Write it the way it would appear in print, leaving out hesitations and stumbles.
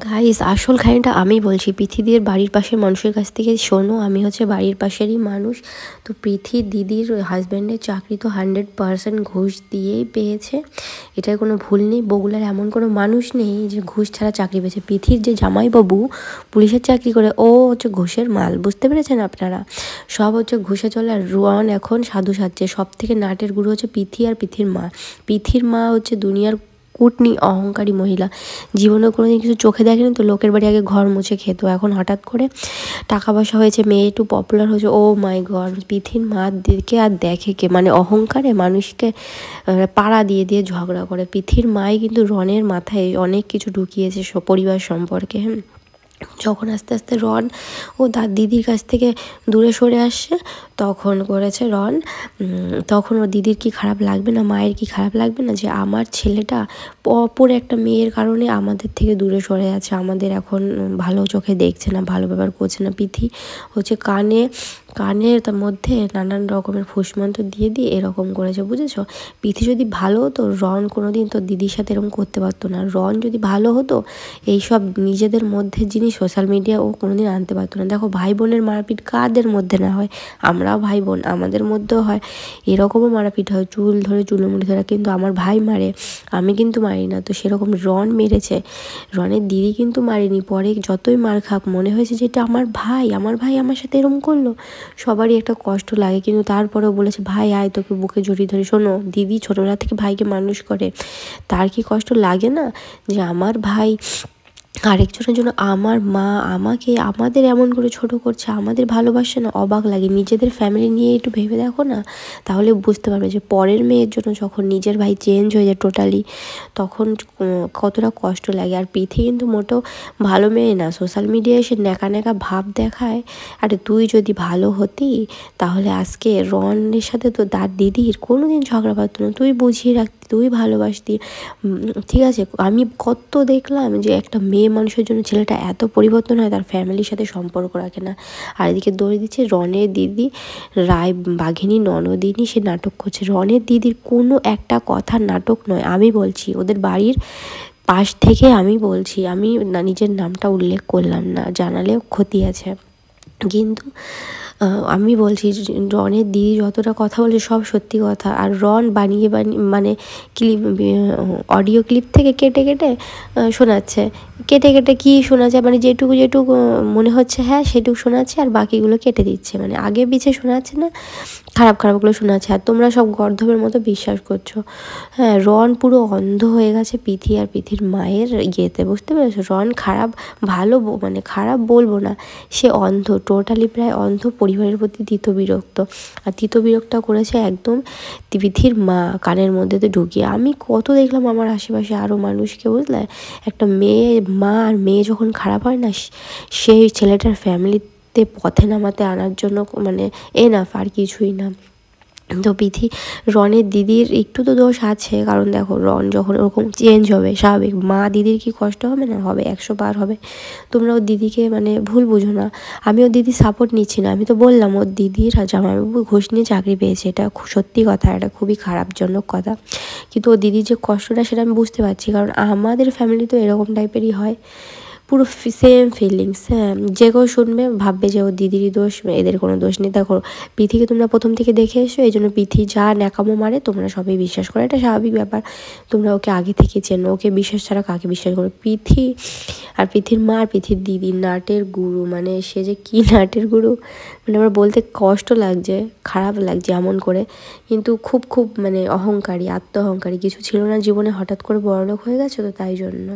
Guys আসল কাহিনীটা আমি বলছি। পৃথিবীর বাড়ির পাশের মানুষের কাছ থেকে শোনো, আমি হচ্ছে বাড়ির পাশেরই মানুষ। তো পৃথি দিদির হাজব্যান্ডের চাকরি তো 100% ঘুষ দিয়েই পেয়েছে, এটার কোনো ভুল নেই। বগুলার এমন কোনো মানুষ নেই যে ঘুষ ছাড়া চাকরি পেয়েছে। পৃথির যে জামাইবাবু পুলিশের চাকরি করে, ও হচ্ছে ঘুষের মাল, বুঝতে পেরেছেন আপনারা? সব হচ্ছে ঘুষে চলে। আর রোয়ান এখন সাধু সাজছে। সব থেকে নাটের গুরু হচ্ছে পৃথি আর পৃথির মা। পৃথির মা হচ্ছে দুনিয়ার কুটনি অহংকারী মহিলা। জীবনে কোনোদিন কিছু চোখে দেখেনি তো, লোকের বাড়ি আগে ঘর মুছে খেত, এখন হঠাৎ করে টাকা পয়সা হয়েছে, মেয়ে একটু পপুলার হয়েছে, ও মাই গড। পৃথির মা দিকে আর দেখে কে? মানে অহংকারে মানুষকে পাড়া দিয়ে দিয়ে ঝগড়া করে। পৃথির মাই কিন্তু রনের মাথায় অনেক কিছু ঢুকিয়েছে পরিবার সম্পর্কে। যখন আস্তে আস্তে রন ও তার দিদির কাছ থেকে দূরে সরে আসছে, তখন করেছে রন, তখন ও দিদির কি খারাপ লাগবে না, মায়ের কি খারাপ লাগবে না যে আমার ছেলেটা অপর একটা মেয়ের কারণে আমাদের থেকে দূরে সরে আছে, আমাদের এখন ভালো চোখে দেখছে না, ভালো ব্যবহার করছে না। পৃথি হচ্ছে কানের তার মধ্যে নানান রকমের ফুসমন্ত্র দিয়ে দিয়ে এরকম করেছে, বুঝেছো? পৃথি যদি ভালো হতো, রন কোনোদিন তো দিদির সাথে এরকম করতে পারতো না। রন যদি ভালো হতো, এইসব নিজেদের মধ্যে জিনিস সোশ্যাল মিডিয়া ও কোনোদিন আনতে পারতো না। দেখো ভাই বোনের মারপিট কাদের মধ্যে না হয়? আমরাও ভাই বোন, আমাদের মধ্যেও হয়, এরকমও মারপিট হয়, চুল ধরে চুলোমুড়ি ধরে। কিন্তু আমার ভাই মারে, আমি কিন্তু মারি না। তো সেরকম রন মেরেছে, রনের দিদি কিন্তু মারিনি। পরে যতই মার খাক মনে হয়েছে যে এটা আমার ভাই আমার সাথে এরকম করলো, সবারই একটা কষ্ট লাগে। কিন্তু তারপরেও বলেছে ভাই আয় তোকে বুকে জড়িয়ে ধরে। শোনো, দিদি ছোটোবেলা থেকে ভাইকে মানুষ করে, তার কি কষ্ট লাগে না যে আমার ভাই আরেকজনের জন্য, আমার মা আমাকে আমাদের এমন করে ছোট করছে, আমাদের ভালোবাসে না? অবাক লাগে। নিজেদের ফ্যামিলি নিয়ে একটু ভেবে দেখো না, তাহলে বুঝতে পারবে যে পরের মেয়ের জন্য যখন নিজের ভাই চেঞ্জ হয়ে যায় টোটালি, তখন কতটা কষ্ট লাগে। আর পৃথি কিন্তু মোটেও ভালো মেয়ে না, সোশ্যাল মিডিয়ায় এসে ন্যাকা ন্যাকা ভাব দেখায়। আরে তুই যদি ভালো হতি তাহলে আজকে রনের সাথে তো তার দিদির কোনো দিন ঝগড়া পারতো না, তুই বুঝিয়ে রাখতি, তুই ভালোবাসতি। ঠিক আছে, আমি কত দেখলাম যে একটা মেয়ে মানুষের জন্য ছেলেটা এত পরিবর্তন হয়, তার ফ্যামিলির সাথে সম্পর্ক রাখে না। আর এদিকে দোষ দিচ্ছে রনের দিদি, রায় বাঘিনী ননদিনী, সে নাটক করছে। রনের দিদির কোনো একটা কথা নাটক নয়, আমি বলছি, ওদের বাড়ির পাশ থেকে আমি বলছি, আমি নিজের নামটা উল্লেখ করলাম না, জানালেও ক্ষতি আছে। কিন্তু আমি বলছি রনের দিদি যতটা কথা বলছে সব সত্যি কথা। আর রন বানিয়ে মানে ক্লিপ, অডিও ক্লিপ থেকে কেটে কেটে শোনাচ্ছে, কেটে কেটে কী শোনাচ্ছে, মানে যেটুকু যেটুকু মনে হচ্ছে হ্যাঁ সেটুকু শোনাচ্ছে, আর বাকিগুলো কেটে দিচ্ছে, মানে আগে পিছে শোনাচ্ছে না, খারাপ খারাপগুলো শোনাচ্ছে। আর তোমরা সব গর্ধবের মতো বিশ্বাস করছো। হ্যাঁ, রন পুরো অন্ধ হয়ে গেছে পৃথি আর পৃথির মায়ের ইয়েতে, বুঝতে পেরেছো? রন খারাপ, ভালো মানে খারাপ বলবো না, সে অন্ধ, টোটালি প্রায় অন্ধ, পরিবারের প্রতি বিরক্ত। আর বিরক্ত করেছে একদম পৃথির মা কানের মধ্যে তো ঢুকিয়ে। আমি কত দেখলাম আমার আশেপাশে আরও মানুষকে, বুঝলে? একটা মেয়ে, মা আর মেয়ে যখন খারাপ হয় না, সেই ছেলেটার ফ্যামিলিতে পথে নামাতে আনার জন্য মানে এনাফ, আর কিছুই না। তো পৃথি, রনের দিদির একটু তো দোষ আছে, কারণ দেখো রন যখন ওরকম চেঞ্জ হবে, স্বাভাবিক মা দিদির কি কষ্ট হবে না? হবে, 100 বার হবে। তোমরা ওর দিদিকে মানে ভুল বুঝো না, আমি ওর দিদির সাপোর্ট নিচ্ছি না। আমি তো বললাম ওর দিদির জামাইবাবু ঘুষ নিয়ে চাকরি পেয়েছে, এটা সত্যি কথা, এটা খুবই খারাপজনক কথা। কিন্তু ওর দিদির যে কষ্টটা সেটা আমি বুঝতে পারছি, কারণ আমাদের ফ্যামিলি তো এরকম টাইপেরই হয়, পুরো সেম ফিলিংস। হ্যাঁ, যে কেউ শুনবে ভাববে যে ওর দিদিরই দোষ, এদের কোনো দোষ নেই। দেখো পৃথিকে তোমরা প্রথম থেকে দেখে এসো, এই জন্য পৃথি যা ন্যাকামো মারে তোমরা সবাই বিশ্বাস করো, এটা স্বাভাবিক ব্যাপার। তোমরা ওকে আগে থেকে চেনো, ওকে বিশ্বাস ছাড়া কাকে বিশ্বাস করো? পৃথি আর পৃথির মা আর পৃথির দিদি নাটের গুরু, মানে সে যে কী নাটের গুরু, মানে আমার বলতে কষ্ট লাগছে, খারাপ লাগছে এমন করে। কিন্তু খুব খুব মানে অহংকারী, আত্ম অহংকারী, কিছু ছিল না জীবনে, হঠাৎ করে বড়লোক হয়ে গেছে তো তাই জন্য।